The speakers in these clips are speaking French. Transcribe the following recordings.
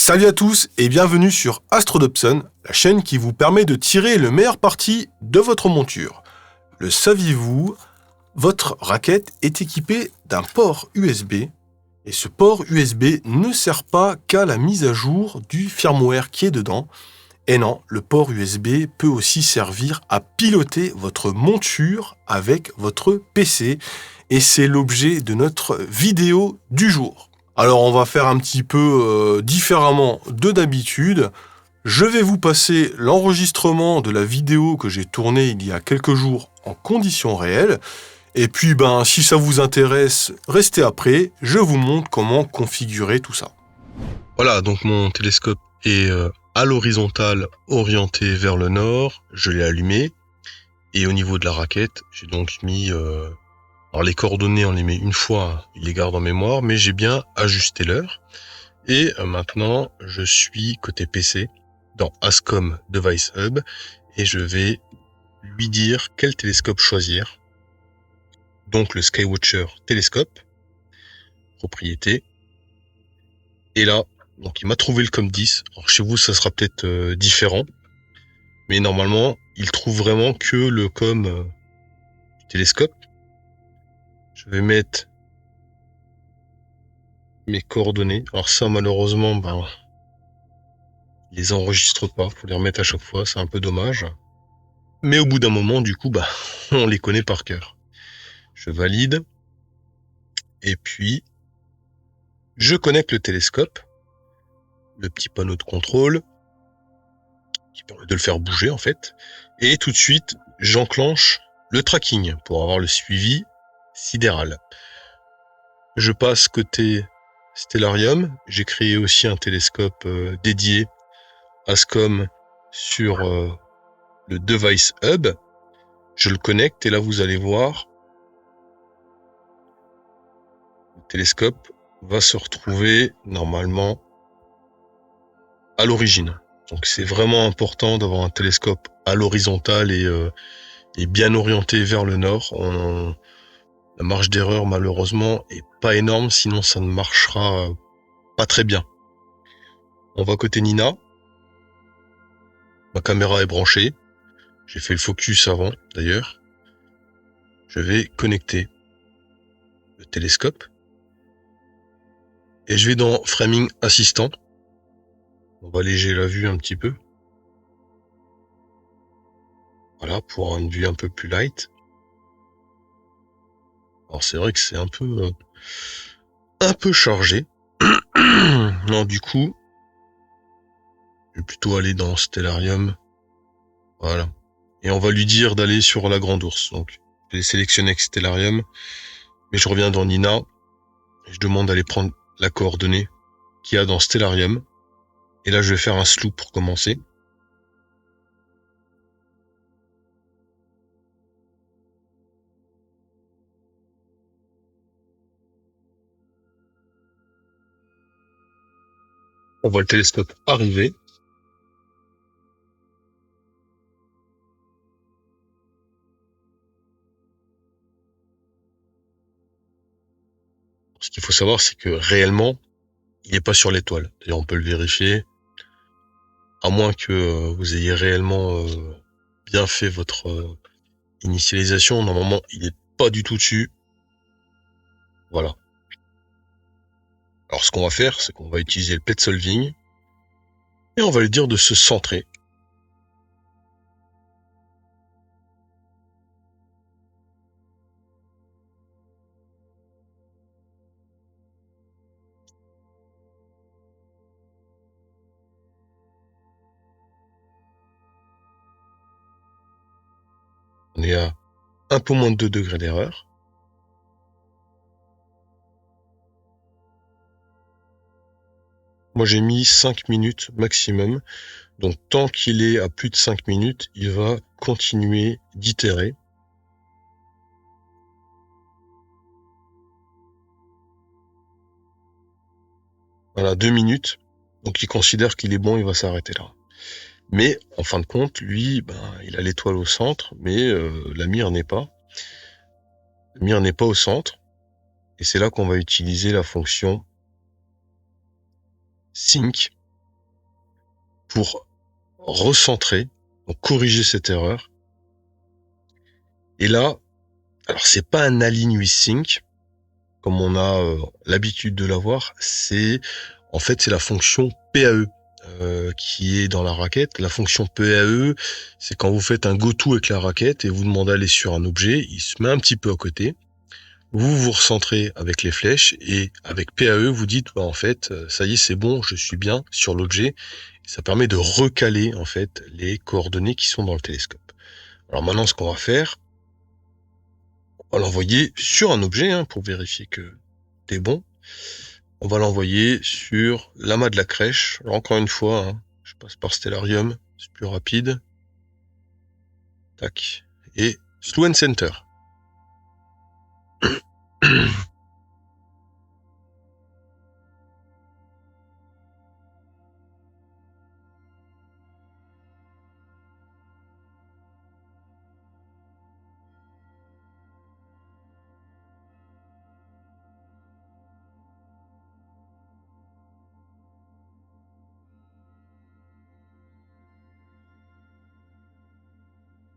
Salut à tous et bienvenue sur Astrodobson, la chaîne qui vous permet de tirer le meilleur parti de votre monture. Le saviez-vous, votre raquette est équipée d'un port USB et ce port USB ne sert pas qu'à la mise à jour du firmware qui est dedans. Et non, le port USB peut aussi servir à piloter votre monture avec votre PC et c'est l'objet de notre vidéo du jour. Alors on va faire un petit peu différemment de d'habitude. Je vais vous passer l'enregistrement de la vidéo que j'ai tournée il y a quelques jours en conditions réelles. Et puis si ça vous intéresse, restez après, je vous montre comment configurer tout ça. Voilà, donc mon télescope est à l'horizontale, orienté vers le nord. Je l'ai allumé. Et au niveau de la raquette, j'ai donc mis... alors les coordonnées, on les met une fois, il les garde en mémoire, mais j'ai bien ajusté l'heure. Et maintenant, je suis côté PC dans Ascom Device Hub et je vais lui dire quel télescope choisir. Donc le Skywatcher télescope, propriété. Et là, donc il m'a trouvé le COM10. Alors chez vous, ça sera peut-être différent. Mais normalement, il trouve vraiment que le COM du télescope. Je vais mettre mes coordonnées. Alors ça, malheureusement, il les enregistre pas. Faut les remettre à chaque fois. C'est un peu dommage. Mais au bout d'un moment, du coup, on les connaît par cœur. Je valide. Et puis, je connecte le télescope. Le petit panneau de contrôle qui permet de le faire bouger, en fait. Et tout de suite, j'enclenche le tracking pour avoir le suivi sidéral. Je passe côté Stellarium. J'ai créé aussi un télescope dédié Ascom sur le Device Hub. Je le connecte et là vous allez voir, le télescope va se retrouver normalement à l'origine. Donc c'est vraiment important d'avoir un télescope à l'horizontale et bien orienté vers le nord. La marge d'erreur malheureusement est pas énorme, sinon ça ne marchera pas très bien. On va côté Nina. Ma caméra est branchée. J'ai fait le focus avant d'ailleurs. Je vais connecter le télescope. Et je vais dans Framing Assistant. On va alléger la vue un petit peu. Voilà, pour avoir une vue un peu plus light. Alors c'est vrai que c'est un peu chargé. Non, du coup, je vais plutôt aller dans Stellarium. Voilà. Et on va lui dire d'aller sur la Grande Ourse. Donc, je vais sélectionner Stellarium. Mais je reviens dans Nina. Et je demande d'aller prendre la coordonnée qu'il y a dans Stellarium. Et là, je vais faire un slew pour commencer. On voit le télescope arriver. Ce qu'il faut savoir, c'est que réellement, il n'est pas sur l'étoile. D'ailleurs, on peut le vérifier. À moins que vous ayez réellement bien fait votre initialisation. Normalement, il n'est pas du tout dessus. Voilà. Alors, ce qu'on va faire, c'est qu'on va utiliser le PET Solving. Et on va lui dire de se centrer. On est à un peu moins de 2 degrés d'erreur. Moi, j'ai mis 5 minutes maximum. Donc, tant qu'il est à plus de 5 minutes, il va continuer d'itérer. Voilà, 2 minutes. Donc, il considère qu'il est bon, il va s'arrêter là. Mais, en fin de compte, lui, il a l'étoile au centre, mais la mire n'est pas. La mire n'est pas au centre. Et c'est là qu'on va utiliser la fonction Sync. pour recentrer, donc corriger cette erreur. Et là, alors c'est pas un align with sync comme on a l'habitude de l'avoir, c'est la fonction PAE qui est dans la raquette. La fonction PAE, c'est quand vous faites un goto avec la raquette et vous demandez d'aller sur un objet, il se met un petit peu à côté. Vous vous recentrez avec les flèches et avec PAE, vous dites en fait, ça y est, c'est bon, je suis bien sur l'objet. Ça permet de recaler en fait les coordonnées qui sont dans le télescope. Alors maintenant, ce qu'on va faire, on va l'envoyer sur un objet pour vérifier que c'est bon. On va l'envoyer sur l'amas de la crèche. Alors encore une fois, je passe par Stellarium, c'est plus rapide. Tac. Et Sloan Center.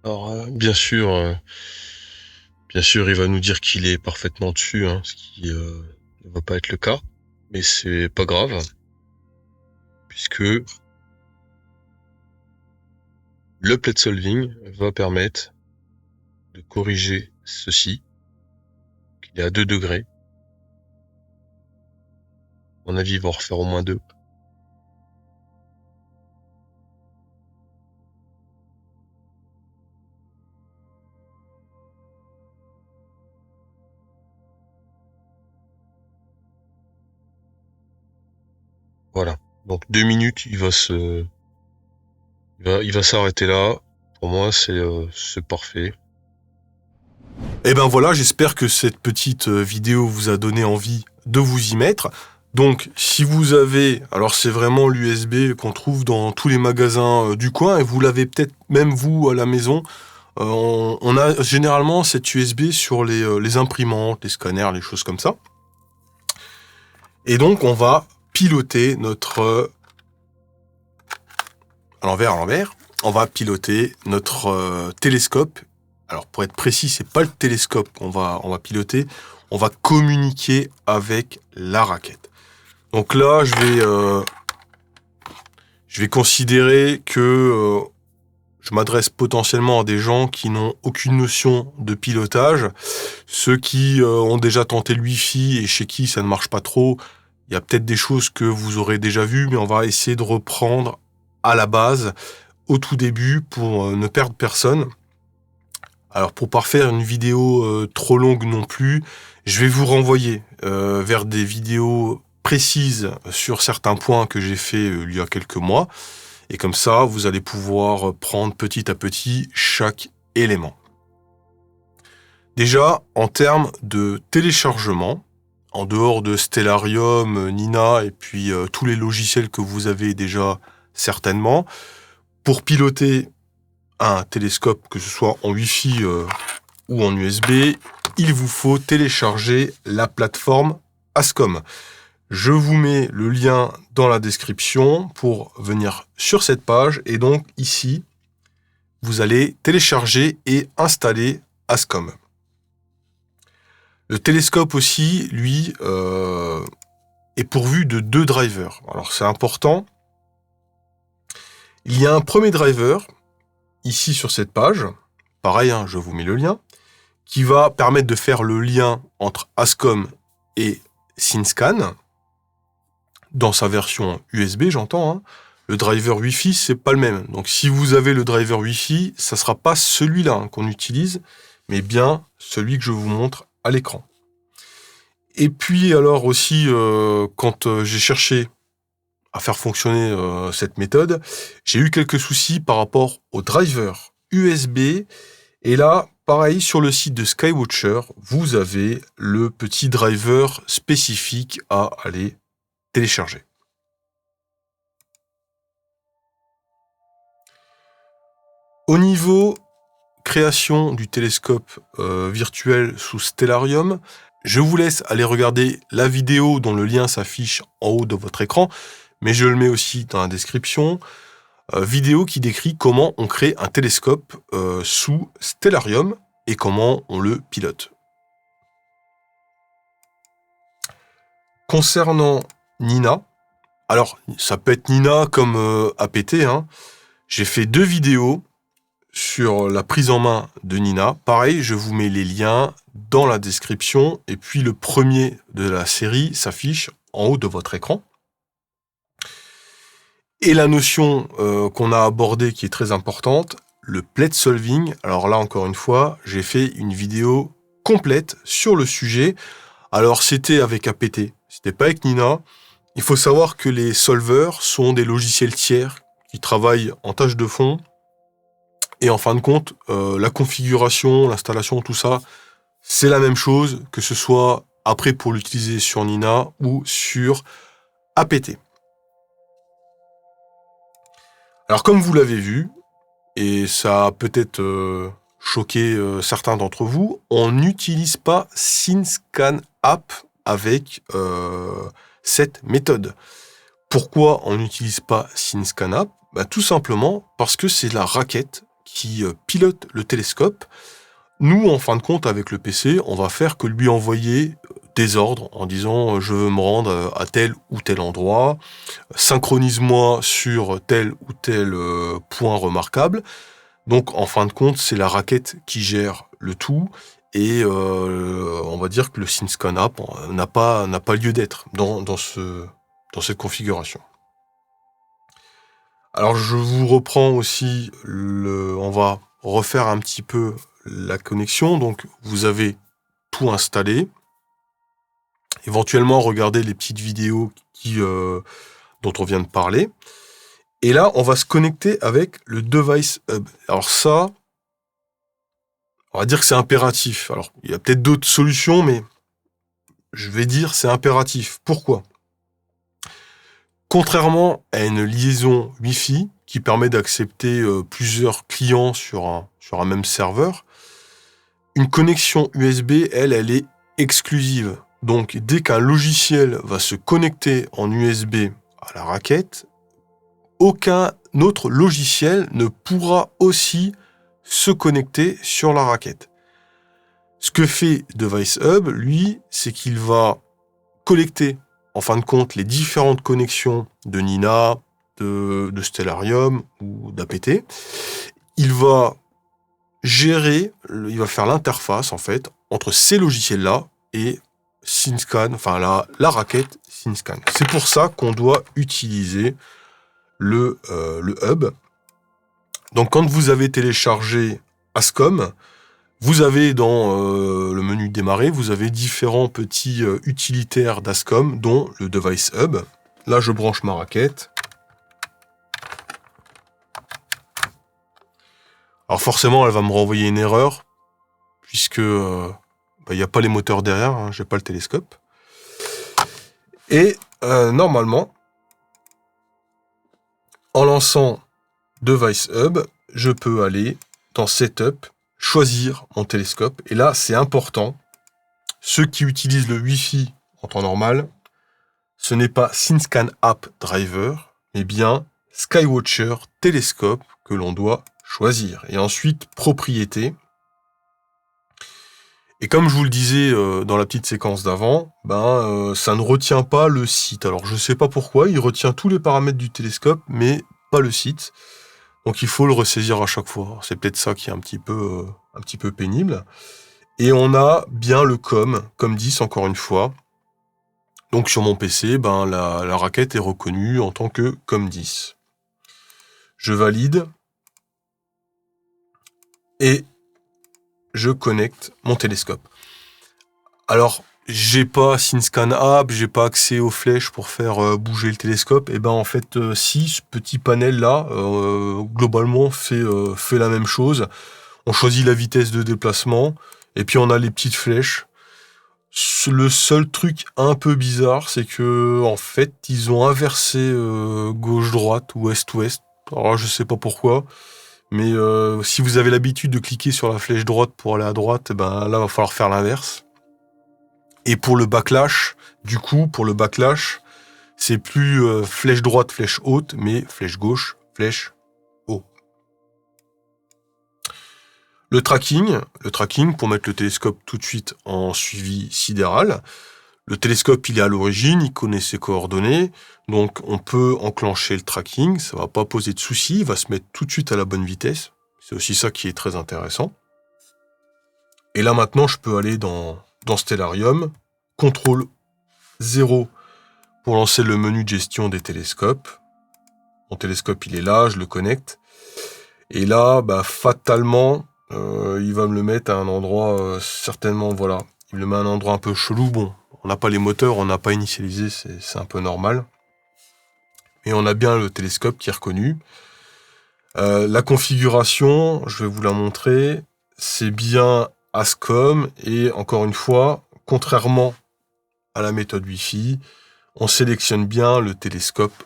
Alors, bien sûr, il va nous dire qu'il est parfaitement dessus, ce qui ne va pas être le cas, mais c'est pas grave, puisque le plate solving va permettre de corriger ceci. Il est à 2 degrés. À mon avis, il va en refaire au moins 2. Voilà. Donc 2 minutes, il va s'arrêter là. Pour moi, c'est parfait. Et ben voilà, j'espère que cette petite vidéo vous a donné envie de vous y mettre. Donc, si vous avez, alors c'est vraiment l'USB qu'on trouve dans tous les magasins du coin, et vous l'avez peut-être même vous à la maison. On a généralement cette USB sur les imprimantes, les scanners, les choses comme ça. Et donc, on va piloter notre... à l'envers. On va piloter notre télescope. Alors, pour être précis, c'est pas le télescope qu'on va piloter. On va communiquer avec la raquette. Donc là, je vais considérer que je m'adresse potentiellement à des gens qui n'ont aucune notion de pilotage. Ceux qui ont déjà tenté le Wi-Fi et chez qui ça ne marche pas trop, il y a peut-être des choses que vous aurez déjà vues, mais on va essayer de reprendre à la base, au tout début, pour ne perdre personne. Alors pour pas faire une vidéo trop longue non plus, je vais vous renvoyer vers des vidéos précises sur certains points que j'ai fait il y a quelques mois. Et comme ça, vous allez pouvoir prendre petit à petit chaque élément. Déjà, en termes de téléchargement, en dehors de Stellarium, Nina et puis tous les logiciels que vous avez déjà certainement, pour piloter un télescope, que ce soit en Wi-Fi ou en USB, il vous faut télécharger la plateforme Ascom. Je vous mets le lien dans la description pour venir sur cette page. Et donc ici, vous allez télécharger et installer Ascom. Le télescope aussi, lui, est pourvu de 2 drivers. Alors c'est important. Il y a un premier driver, ici sur cette page, pareil, je vous mets le lien, qui va permettre de faire le lien entre Ascom et SynScan. Dans sa version USB, j'entends. Le driver Wi-Fi, c'est pas le même. Donc, si vous avez le driver Wi-Fi, ça sera pas celui-là qu'on utilise, mais bien celui que je vous montre à l'écran. Et puis, alors aussi, quand j'ai cherché à faire fonctionner cette méthode, j'ai eu quelques soucis par rapport au driver USB. Et là, pareil, sur le site de Skywatcher, vous avez le petit driver spécifique à aller télécharger. Au niveau création du télescope virtuel sous Stellarium, je vous laisse aller regarder la vidéo dont le lien s'affiche en haut de votre écran, mais je le mets aussi dans la description. vidéo qui décrit comment on crée un télescope sous Stellarium et comment on le pilote. Concernant Nina, alors ça peut être Nina comme APT, hein. J'ai fait 2 vidéos sur la prise en main de Nina. Pareil, je vous mets les liens dans la description et puis le premier de la série s'affiche en haut de votre écran. Et la notion qu'on a abordée qui est très importante, le plate solving. Alors là, encore une fois, j'ai fait une vidéo complète sur le sujet. Alors, c'était avec APT, c'était pas avec Nina. Il faut savoir que les solvers sont des logiciels tiers qui travaillent en tâche de fond. Et en fin de compte, la configuration, l'installation, tout ça, c'est la même chose, que ce soit après pour l'utiliser sur Nina ou sur APT. Alors comme vous l'avez vu, et ça a peut-être choqué certains d'entre vous, on n'utilise pas SceneScanApp avec cette méthode. Pourquoi on n'utilise pas SceneScanApp ? Tout simplement parce que c'est la raquette qui pilote le télescope. Nous, en fin de compte, avec le PC, on va faire que lui envoyer des ordres en disant je veux me rendre à tel ou tel endroit, synchronise-moi sur tel ou tel point remarquable. Donc, en fin de compte, c'est la raquette qui gère le tout et on va dire que le SceneScanApp n'a pas lieu d'être dans cette configuration. Alors je vous reprends aussi on va refaire un petit peu la connexion. Donc vous avez tout installé. Éventuellement regardez les petites vidéos dont on vient de parler. Et là, on va se connecter avec le Device Hub. Alors ça, on va dire que c'est impératif. Alors il y a peut-être d'autres solutions, mais je vais dire c'est impératif. Pourquoi ? Contrairement à une liaison Wi-Fi qui permet d'accepter plusieurs clients sur un même serveur, une connexion USB, elle est exclusive. Donc, dès qu'un logiciel va se connecter en USB à la raquette, aucun autre logiciel ne pourra aussi se connecter sur la raquette. Ce que fait Device Hub, lui, c'est qu'il va collecter en fin de compte, les différentes connexions de Nina, de Stellarium ou d'APT, il va gérer, il va faire l'interface en fait entre ces logiciels-là et SceneScan, enfin la raquette SceneScan. C'est pour ça qu'on doit utiliser le hub. Donc quand vous avez téléchargé Ascom, vous avez dans le menu démarrer, vous avez différents petits utilitaires d'Ascom, dont le Device Hub. Là, je branche ma raquette. Alors forcément, elle va me renvoyer une erreur, puisque il n'y a pas les moteurs derrière, hein, j'ai pas le télescope. Et normalement, en lançant Device Hub, je peux aller dans Setup, choisir mon télescope. Et là, c'est important. Ceux qui utilisent le Wi-Fi en temps normal, ce n'est pas SceneScanApp Driver, mais bien Skywatcher Télescope que l'on doit choisir. Et ensuite, propriétés. Et comme je vous le disais dans la petite séquence d'avant, ça ne retient pas le site. Alors, je ne sais pas pourquoi, il retient tous les paramètres du télescope, mais pas le site. Donc il faut le ressaisir à chaque fois. C'est peut-être ça qui est un petit peu pénible. Et on a bien le COM 10 encore une fois. Donc sur mon PC, la raquette est reconnue en tant que COM 10. Je valide. Et je connecte mon télescope. Alors, j'ai pas SceneScanApp, j'ai pas accès aux flèches pour faire bouger le télescope. Et en fait, si ce petit panel là, globalement fait la même chose. On choisit la vitesse de déplacement et puis on a les petites flèches. Le seul truc un peu bizarre, c'est que en fait, ils ont inversé gauche-droite ou est-ouest. Alors je sais pas pourquoi. Mais si vous avez l'habitude de cliquer sur la flèche droite pour aller à droite, là, va falloir faire l'inverse. Et pour le backlash, c'est plus flèche droite, flèche haute, mais flèche gauche, flèche Le tracking pour mettre le télescope tout de suite en suivi sidéral. Le télescope, il est à l'origine, il connaît ses coordonnées, donc on peut enclencher le tracking, ça va pas poser de soucis, il va se mettre tout de suite à la bonne vitesse. C'est aussi ça qui est très intéressant. Et là maintenant, je peux aller dans Stellarium, contrôle 0 pour lancer le menu de gestion des télescopes. Mon télescope, il est là, je le connecte. Et là, fatalement, il va me le mettre à un endroit, certainement, voilà. Il me le met à un endroit un peu chelou. Bon, on n'a pas les moteurs, on n'a pas initialisé, c'est un peu normal. Mais on a bien le télescope qui est reconnu. La configuration, je vais vous la montrer. C'est bien ASCOM. Et encore une fois, contrairement à la méthode Wi-Fi, on sélectionne bien le télescope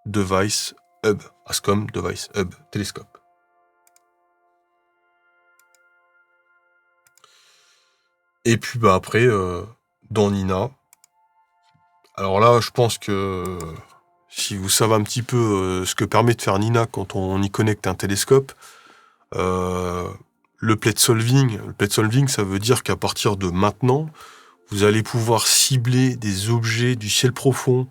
Device Hub. ASCOM Device Hub télescope. Et puis après, dans Nina. Alors là, je pense que si vous savez un petit peu ce que permet de faire Nina quand on y connecte un télescope, le plate solving, ça veut dire qu'à partir de maintenant, vous allez pouvoir cibler des objets du ciel profond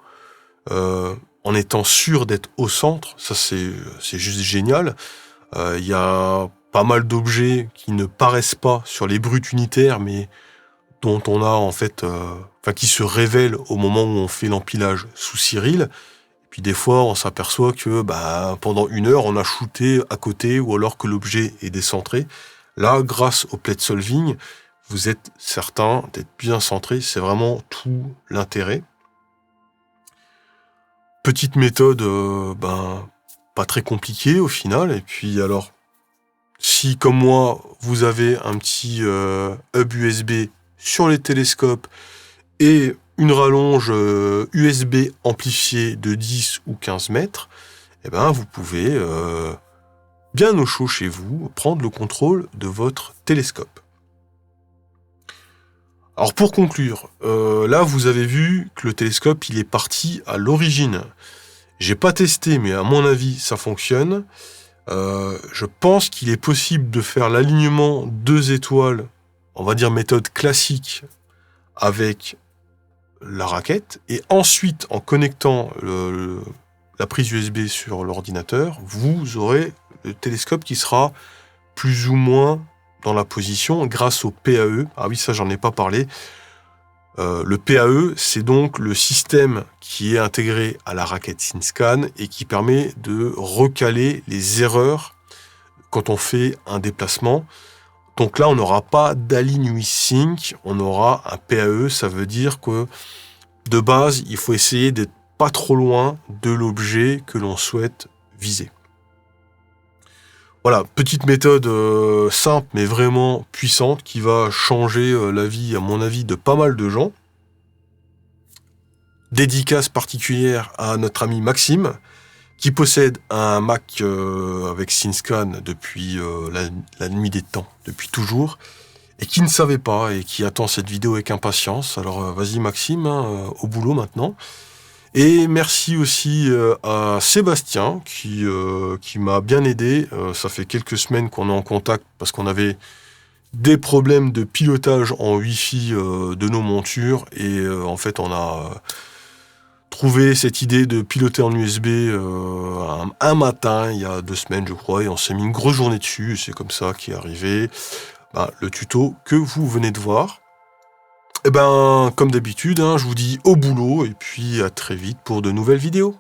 en étant sûr d'être au centre. Ça, c'est juste génial. Il y a pas mal d'objets qui ne paraissent pas sur les brutes unitaires, mais dont on a en fait, qui se révèlent au moment où on fait l'empilage sous Cyril. Et puis des fois, on s'aperçoit que pendant 1 heure, on a shooté à côté ou alors que l'objet est décentré. Là, grâce au plate solving, vous êtes certain d'être bien centré. C'est vraiment tout l'intérêt. Petite méthode, pas très compliquée au final. Et puis alors, si comme moi, vous avez un petit hub USB sur les télescopes et une rallonge USB amplifiée de 10 ou 15 mètres, vous pouvez, bien au chaud chez vous, prendre le contrôle de votre télescope. Alors pour conclure, là vous avez vu que le télescope il est parti à l'origine. J'ai pas testé, mais à mon avis ça fonctionne. Je pense qu'il est possible de faire l'alignement 2 étoiles, on va dire méthode classique, avec la raquette, et ensuite en connectant la prise USB sur l'ordinateur, vous aurez le télescope qui sera plus ou moins dans la position grâce au PAE. Ah oui, ça j'en ai pas parlé. Le PAE, c'est donc le système qui est intégré à la raquette SynScan et qui permet de recaler les erreurs quand on fait un déplacement. Donc là, on n'aura pas d'Align with Sync, on aura un PAE, ça veut dire que de base, il faut essayer d'être pas trop loin de l'objet que l'on souhaite viser. Voilà, petite méthode simple mais vraiment puissante qui va changer la vie, à mon avis, de pas mal de gens. Dédicace particulière à notre ami Maxime, qui possède un Mac avec SynScan depuis la nuit des temps, depuis toujours, et qui ne savait pas et qui attend cette vidéo avec impatience. Alors vas-y Maxime, au boulot maintenant. Et merci aussi à Sébastien qui m'a bien aidé. Ça fait quelques semaines qu'on est en contact parce qu'on avait des problèmes de pilotage en Wi-Fi de nos montures et en fait on a trouvé cette idée de piloter en USB un matin, il y a 2 semaines je crois, et on s'est mis une grosse journée dessus, c'est comme ça qu'est arrivé le tuto que vous venez de voir. Et comme d'habitude, je vous dis au boulot, et puis à très vite pour de nouvelles vidéos.